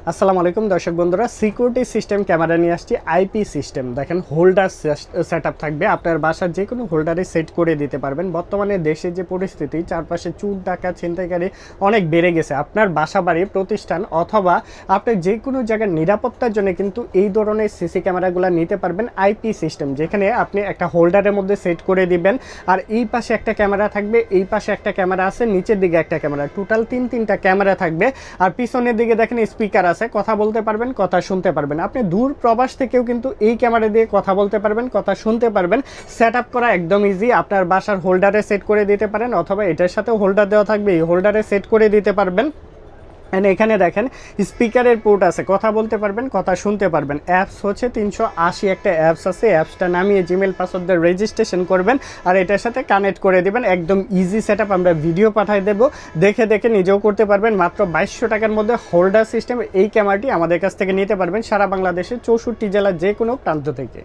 আসসালামু আলাইকুম দর্শক বন্ধুরা, সিকিউরিটি সিস্টেম ক্যামেরা নিয়ে আসছি। আইপি সিস্টেম দেখেন, হোল্ডার সেটআপ থাকবে। আপনার বাসার যে কোনো হোল্ডারে সেট করে দিতে পারবেন। বর্তমানে দেশের যে পরিস্থিতি, চারপাশে চুর ডাকাত ছিনতাইকারী অনেক বেড়ে গেছে। আপনার বাসা বাড়ি প্রতিষ্ঠান অথবা আপনার যে কোনো জায়গার নিরাপত্তার জন্য কিন্তু এই ধরনের সিসি ক্যামেরাগুলো নিতে পারবেন। আইপি সিস্টেম, যেখানে আপনি একটা হোল্ডারের মধ্যে সেট করে দিবেন, আর এই পাশে একটা ক্যামেরা থাকবে, এই পাশে একটা ক্যামেরা আছে, নিচের দিকে একটা ক্যামেরা, টোটাল তিনটা ক্যামেরা থাকবে। আর পিছনের দিকে দেখেন স্পিকার আছে, কথা বলতে পারবেন, কথা শুনতে পারবেন। আপনি দূর প্রবাস থেকেও কিন্তু এই ক্যামেরা দিয়ে কথা বলতে পারবেন, কথা শুনতে পারবেন। সেট আপ করা একদম ইজি। আপনার বাসার হোল্ডারে সেট করে দিতে পারেন, অথবা এটার সাথেও হোল্ডার দেওয়া থাকবে, এই হোল্ডারে সেট করে দিতে পারবেন। এখানে দেখেন স্পিকারের পোর্ট আছে, কথা বলতে পারবেন, কথা শুনতে পারবেন। অ্যাপস হচ্ছে 380 একটা অ্যাপস আছে। অ্যাপসটা নামিয়ে জিমেল পাসওয়ার্ড দিয়ে রেজিস্ট্রেশন করবেন, আর এটার সাথে কানেক্ট করে দিবেন। একদম ইজি সেট আপ। আমরা ভিডিও পাঠিয়ে দেবো, দেখে দেখে নিজেও করতে পারবেন। মাত্র 2200 টাকার মধ্যে হোল্ডার সিস্টেম এই ক্যামেরাটি আমাদের কাছ থেকে নিতে পারবেন সারা বাংলাদেশের 64 জেলার যে কোনো প্রান্ত থেকে।